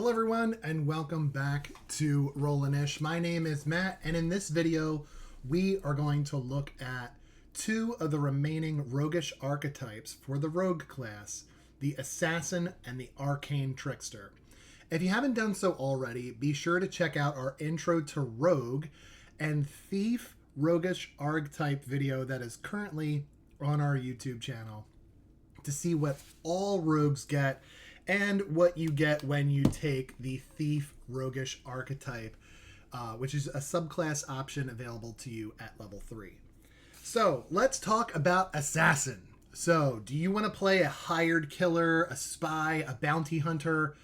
Hello everyone and welcome back to Rollin'-ish. My name is Matt and in this video we are going to look at two of the remaining roguish archetypes for the rogue class, the assassin and the arcane trickster. If you haven't done so already, be sure to check out our intro to rogue and thief roguish archetype video that is currently on our YouTube channel to see what all rogues get and what you get when you take the Thief Roguish Archetype, which is a subclass option available to you at level 3. So let's talk about Assassin. So do you want to play a hired killer, a spy, a bounty hunter,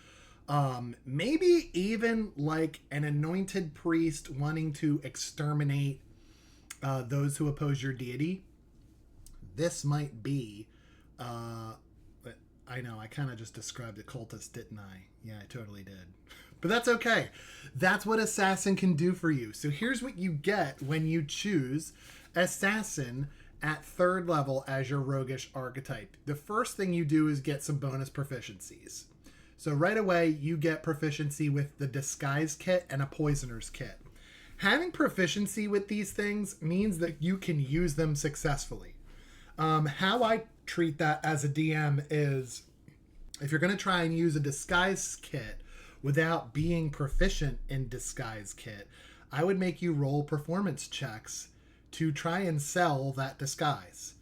maybe even like an anointed priest wanting to exterminate those who oppose your deity? This might be... I know, I kind of just described a cultist, didn't I? Yeah, I totally did. But that's okay. That's what Assassin can do for you. So here's what you get when you choose Assassin at 3rd level as your roguish archetype. The first thing you do is get some bonus proficiencies. So right away, you get proficiency with the Disguise Kit and a Poisoner's Kit. Having proficiency with these things means that you can use them successfully. How I treat that as a DM is, if you're going to try and use a disguise kit without being proficient in disguise kit, I would make you roll performance checks to try and sell that disguise.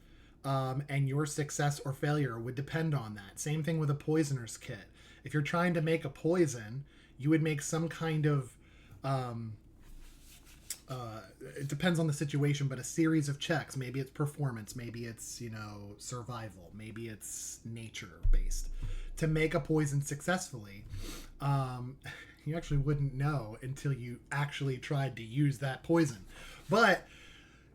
And your success or failure would depend on that. Same thing with a poisoner's kit. If you're trying to make a poison, you would make some kind of it depends on the situation, but a series of checks. Maybe it's performance, maybe it's, survival, maybe it's nature based to make a poison successfully. You actually wouldn't know until you actually tried to use that poison, but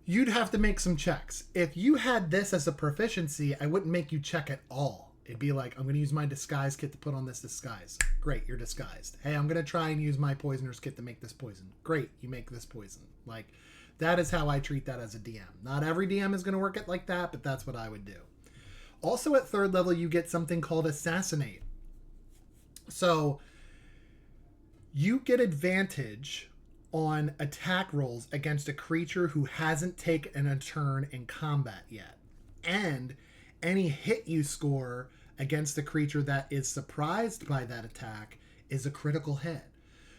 you'd have to make some checks. If you had this as a proficiency, I wouldn't make you check at all. It'd be like, I'm going to use my disguise kit to put on this disguise. Great, you're disguised. Hey, I'm going to try and use my poisoner's kit to make this poison. Great, you make this poison. Like, that is how I treat that as a DM. Not every DM is going to work it like that, but that's what I would do. Also at 3rd level, you get something called Assassinate. So, you get advantage on attack rolls against a creature who hasn't taken a turn in combat yet. And any hit you score against a creature that is surprised by that attack is a critical hit.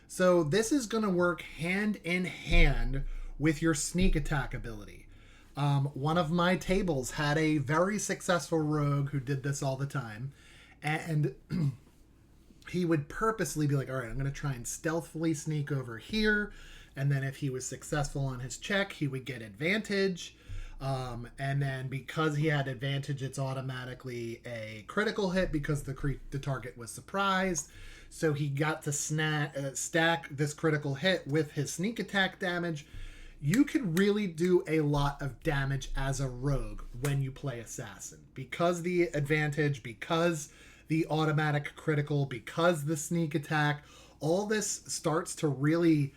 So this is going to work hand in hand with your sneak attack ability. One of my tables had a very successful rogue who did this all the time. And he would purposely be like, all right, I'm going to try and stealthily sneak over here. And then if he was successful on his check, he would get advantage. And then because he had advantage, it's automatically a critical hit because the target was surprised. So he got to stack this critical hit with his sneak attack damage. You can really do a lot of damage as a rogue when you play assassin, because the advantage, because the automatic critical, because the sneak attack. All this starts to really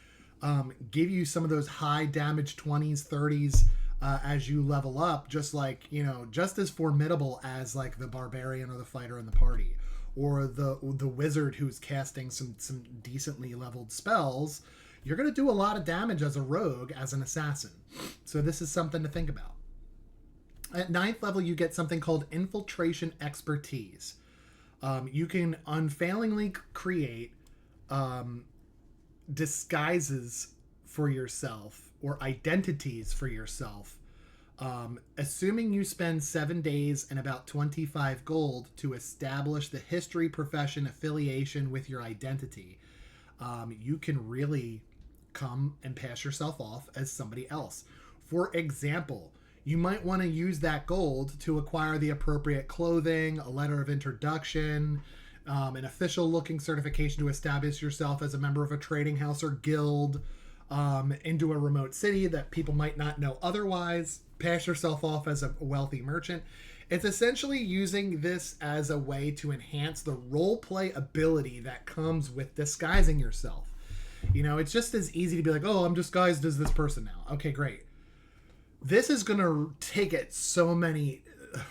give you some of those high damage 20s, 30s. As you level up, just as formidable as like the barbarian or the fighter in the party, or the wizard who's casting some decently leveled spells. You're going to do a lot of damage as a rogue, as an assassin. So this is something to think about. At 9th level, you get something called Infiltration Expertise. You can unfailingly create disguises for yourself or identities for yourself, assuming you spend 7 days and about 25 gold to establish the history, profession, affiliation with your identity. You can really come and pass yourself off as somebody else. For example, you might want to use that gold to acquire the appropriate clothing, a letter of introduction, an official looking certification to establish yourself as a member of a trading house or guild, into a remote city that people might not know otherwise, pass yourself off as a wealthy merchant. It's essentially using this as a way to enhance the roleplay ability that comes with disguising yourself. It's just as easy to be like, oh, I'm disguised as this person now. Okay, great. This is going to take it so many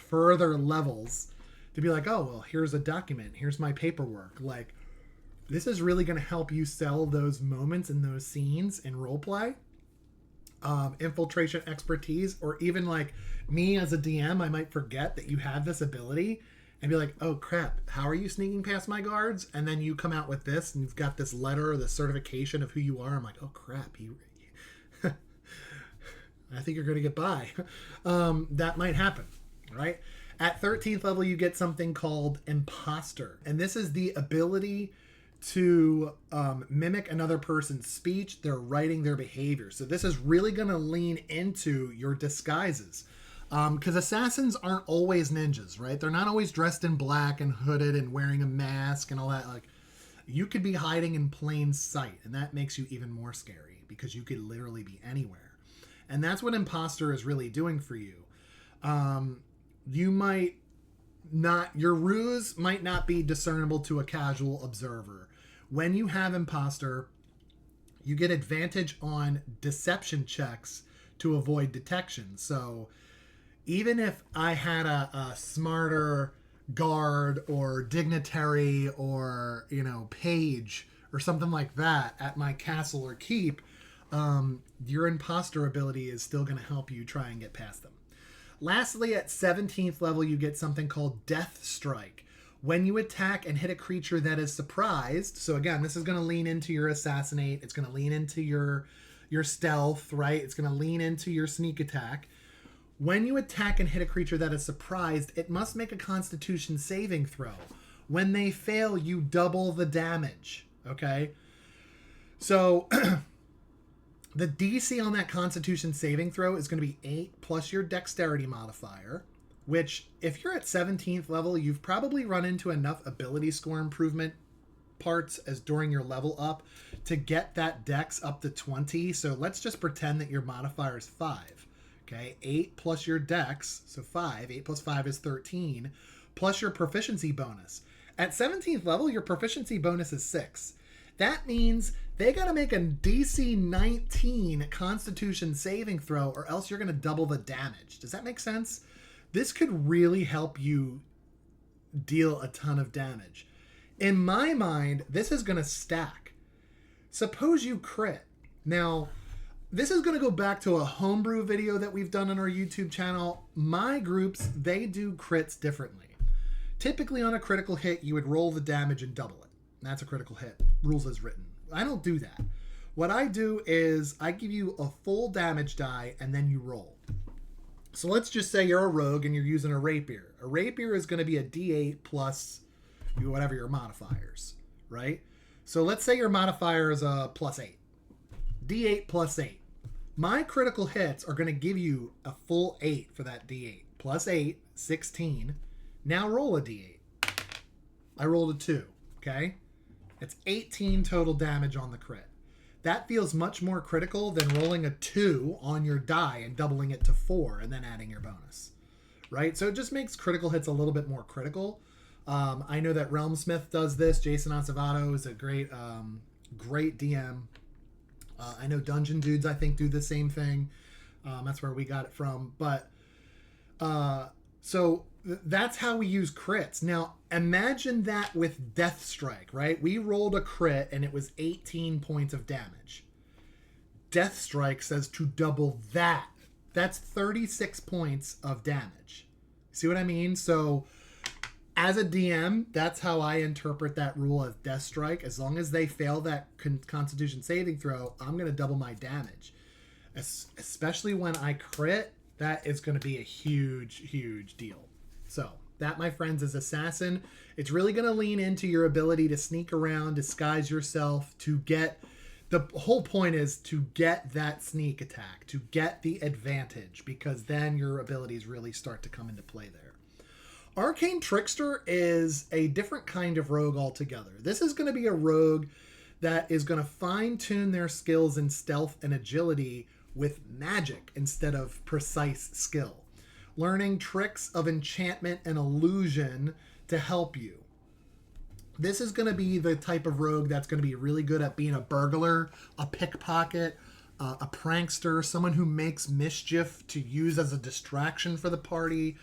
further levels to be like, oh, well, here's a document. Here's my paperwork. Like, This is really going to help you sell those moments and those scenes in roleplay, infiltration expertise, or even like me as a DM, I might forget that you have this ability and be like, oh crap, how are you sneaking past my guards? And then you come out with this and you've got this letter or the certification of who you are. I'm like, oh crap, I think you're going to get by. That might happen, right? At 13th level, you get something called Imposter. And this is the ability to mimic another person's speech, their writing, their behavior. So this is really going to lean into your disguises. Because assassins aren't always ninjas, right? They're not always dressed in black and hooded and wearing a mask and all that. Like, you could be hiding in plain sight, and that makes you even more scary because you could literally be anywhere. And that's what Imposter is really doing for you. You might not, your ruse might not be discernible to a casual observer. When you have Imposter, you get advantage on deception checks to avoid detection. So even if I had a smarter guard or dignitary or, page or something like that at my castle or keep, your Imposter ability is still going to help you try and get past them. Lastly, at 17th level, you get something called Death Strike. When you attack and hit a creature that is surprised, so again, this is going to lean into your assassinate, it's going to lean into your stealth, right? It's going to lean into your sneak attack. When you attack and hit a creature that is surprised, it must make a Constitution saving throw. When they fail, you double the damage, okay? So the DC on that Constitution saving throw is going to be 8 plus your dexterity modifier, which if you're at 17th level, you've probably run into enough ability score improvement parts as during your level up to get that dex up to 20. So let's just pretend that your modifier is 5. Okay, 8 plus your dex, so 5. 8 plus 5 is 13, plus your proficiency bonus. At 17th level, your proficiency bonus is 6. That means they got to make a DC 19 Constitution saving throw, or else you're going to double the damage. Does that make sense? This could really help you deal a ton of damage. In my mind, this is going to stack. Suppose you crit. Now, this is going to go back to a homebrew video that we've done on our YouTube channel. My groups, they do crits differently. Typically on a critical hit, you would roll the damage and double it. That's a critical hit. Rules as written. I don't do that. What I do is I give you a full damage die and then you roll. So let's just say you're a rogue and you're using a rapier. A rapier is going to be a D8 plus whatever your modifiers, right? So let's say your modifier is a plus 8. D8 plus 8. My critical hits are going to give you a full 8 for that D8. Plus 8, 16. Now roll a D8. I rolled a 2, okay? It's 18 total damage on the crit. That feels much more critical than rolling a 2 on your die and doubling it to 4 and then adding your bonus, right? So it just makes critical hits a little bit more critical. I know that Realmsmith does this. Jason Acevedo is a great DM. I know Dungeon Dudes, I think, do the same thing. That's where we got it from. But so that's how we use crits. Now, imagine that with Death Strike, right? We rolled a crit and it was 18 points of damage. Death Strike says to double that. That's 36 points of damage. See what I mean? So as a DM, that's how I interpret that rule of Death Strike. As long as they fail that Constitution saving throw, I'm going to double my damage. Especially when I crit, that is going to be a huge, huge deal. So that, my friends, is Assassin. It's really going to lean into your ability to sneak around, disguise yourself, to get... The whole point is to get that sneak attack, to get the advantage, because then your abilities really start to come into play there. Arcane Trickster is a different kind of rogue altogether. This is going to be a rogue that is going to fine-tune their skills in stealth and agility with magic instead of precise skill. Learning tricks of enchantment and illusion to help you. This is going to be the type of rogue that's going to be really good at being a burglar, a pickpocket, a prankster, someone who makes mischief to use as a distraction for the party,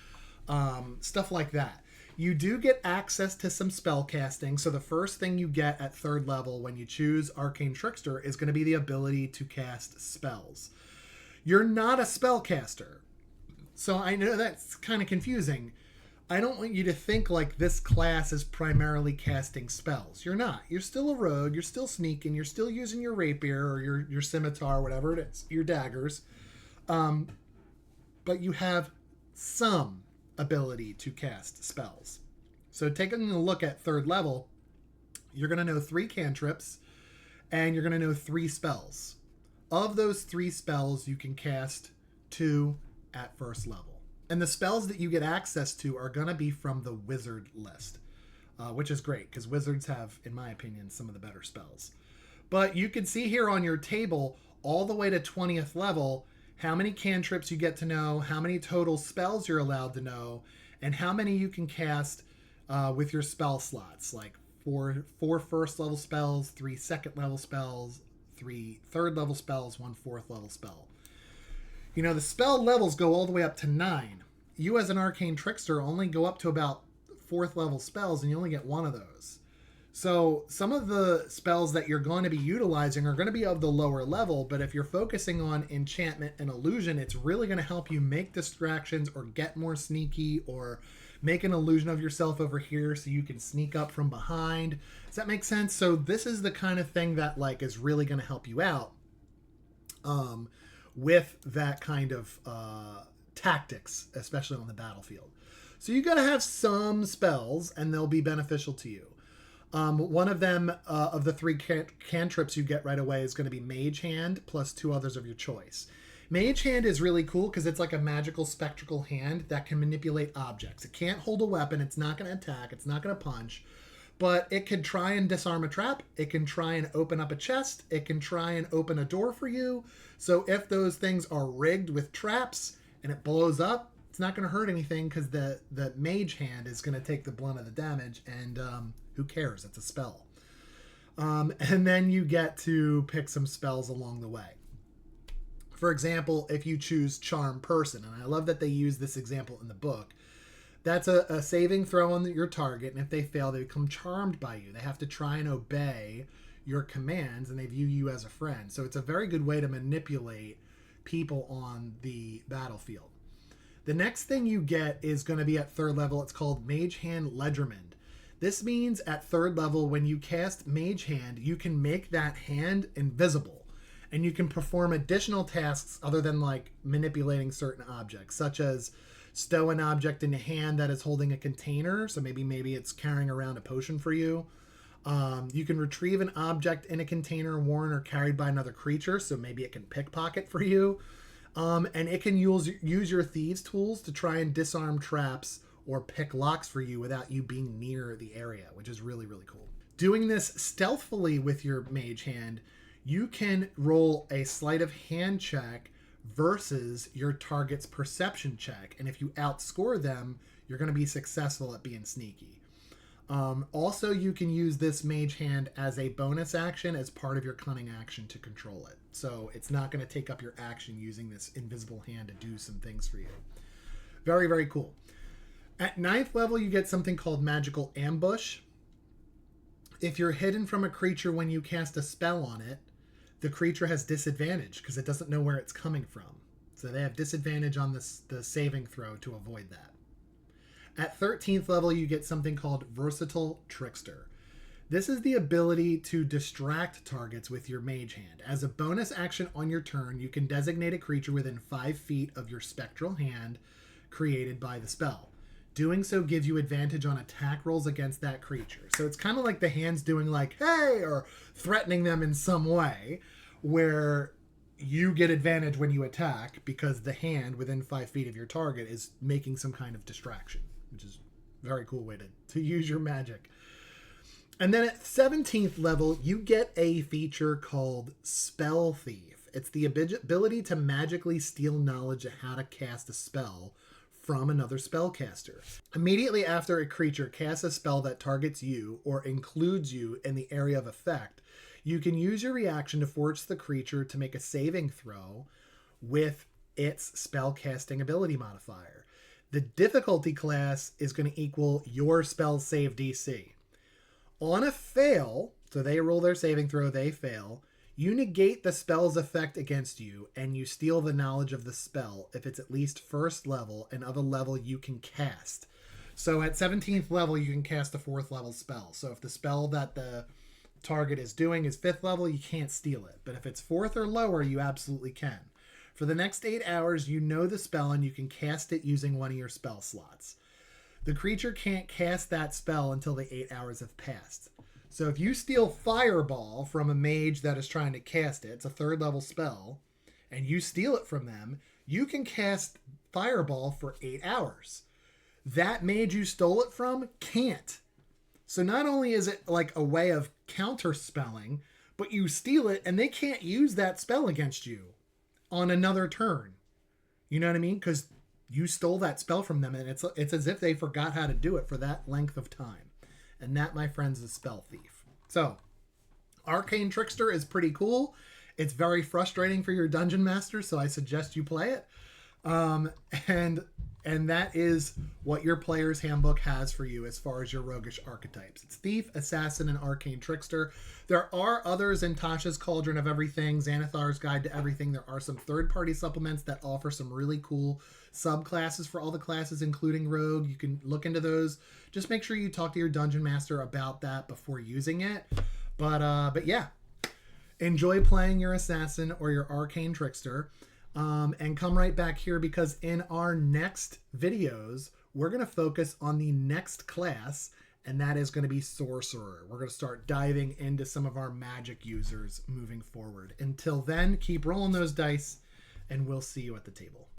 stuff like that. You do get access to some spell casting. So the first thing you get at 3rd level when you choose Arcane Trickster is going to be the ability to cast spells. You're not a spellcaster. So I know that's kind of confusing. I don't want you to think like this class is primarily casting spells. You're not. You're still a rogue. You're still sneaking. You're still using your rapier or your scimitar, whatever it is, your daggers. But you have some ability to cast spells. So taking a look at 3rd level, you're going to know 3 cantrips and you're going to know 3 spells. Of those 3 spells, you can cast 2 at 1st level. And the spells that you get access to are going to be from the wizard list, which is great because wizards have, in my opinion, some of the better spells. But you can see here on your table, all the way to 20th level, how many cantrips you get to know, how many total spells you're allowed to know, and how many you can cast with your spell slots, like 4 1st level spells, 3 2nd level spells, 3 3rd level spells, 1 4th level spell. You know, the spell levels go all the way up to 9. You as an Arcane Trickster only go up to about 4th level spells, and you only get 1 of those. So some of the spells that you're going to be utilizing are going to be of the lower level, but if you're focusing on enchantment and illusion, it's really going to help you make distractions or get more sneaky or make an illusion of yourself over here so you can sneak up from behind. Does that make sense? So this is the kind of thing that like is really going to help you out with that kind of tactics, especially on the battlefield. So you got to have some spells and they'll be beneficial to you. One of them, of the 3 cantrips you get right away, is going to be Mage Hand plus 2 others of your choice. Mage Hand is really cool because it's like a magical spectral hand that can manipulate objects. It can't hold a weapon. It's not going to attack. It's not going to punch. But it can try and disarm a trap. It can try and open up a chest. It can try and open a door for you. So if those things are rigged with traps and it blows up, it's not going to hurt anything because the Mage Hand is going to take the blunt of the damage, and who cares? It's a spell. And then you get to pick some spells along the way. For example, if you choose Charm Person, and I love that they use this example in the book, that's a saving throw on your target, and if they fail, they become charmed by you. They have to try and obey your commands, and they view you as a friend. So it's a very good way to manipulate people on the battlefield. The next thing you get is going to be at 3rd level. It's called Mage Hand Legerdemain. This means at 3rd level, when you cast Mage Hand, you can make that hand invisible. And you can perform additional tasks other than like manipulating certain objects, such as stow an object in a hand that is holding a container. So maybe it's carrying around a potion for you. You can retrieve an object in a container worn or carried by another creature. So maybe it can pickpocket for you. And it can use your thieves' tools to try and disarm traps or pick locks for you without you being near the area, which is really, really cool. Doing this stealthily with your Mage Hand, you can roll a sleight of hand check versus your target's perception check. And if you outscore them, you're going to be successful at being sneaky. Also, you can use this Mage Hand as a bonus action as part of your cunning action to control it. So it's not going to take up your action using this invisible hand to do some things for you. Very, very cool. At 9th level, you get something called Magical Ambush. If you're hidden from a creature when you cast a spell on it, the creature has disadvantage because it doesn't know where it's coming from. So they have disadvantage on the saving throw to avoid that. At 13th level, you get something called Versatile Trickster. This is the ability to distract targets with your Mage Hand. As a bonus action on your turn, you can designate a creature within 5 feet of your spectral hand created by the spell. Doing so gives you advantage on attack rolls against that creature. So it's kind of like the hand's doing like, hey, or threatening them in some way, where you get advantage when you attack because the hand within 5 feet of your target is making some kind of distraction, which is a very cool way to use your magic. And then at 17th level, you get a feature called Spell Thief. It's the ability to magically steal knowledge of how to cast a spell from another spellcaster. Immediately after a creature casts a spell that targets you or includes you in the area of effect, you can use your reaction to force the creature to make a saving throw with its spellcasting ability modifier. The difficulty class is going to equal your spell save DC. On a fail, so they roll their saving throw, they fail, you negate the spell's effect against you, and you steal the knowledge of the spell if it's at least first level and of a level you can cast. So at 17th level, you can cast a 4th level spell. So if the spell that the target is doing is 5th level, you can't steal it. But if it's 4th or lower, you absolutely can. For the next 8 hours, you know the spell and you can cast it using one of your spell slots. The creature can't cast that spell until the 8 hours have passed. So if you steal Fireball from a mage that is trying to cast it, it's a 3rd level spell, and you steal it from them, you can cast Fireball for 8 hours. That mage you stole it from can't. So not only is it like a way of counter-spelling, but you steal it and they can't use that spell against you on another turn. You know what I mean? Because you stole that spell from them, and it's as if they forgot how to do it for that length of time. And that, my friends, is Spell Thief. So, Arcane Trickster is pretty cool. It's very frustrating for your dungeon master, so I suggest you play it. And that is what your player's handbook has for you as far as your roguish archetypes. It's Thief, Assassin, and Arcane Trickster. There are others in Tasha's Cauldron of Everything, Xanathar's Guide to Everything. There are some third-party supplements that offer some really cool subclasses for all the classes, including Rogue. You can look into those. Just make sure you talk to your dungeon master about that before using it. But yeah, enjoy playing your Assassin or your Arcane Trickster. And come right back here, because in our next videos, we're going to focus on the next class, and that is going to be Sorcerer. We're going to start diving into some of our magic users moving forward. Until then, keep rolling those dice, and we'll see you at the table.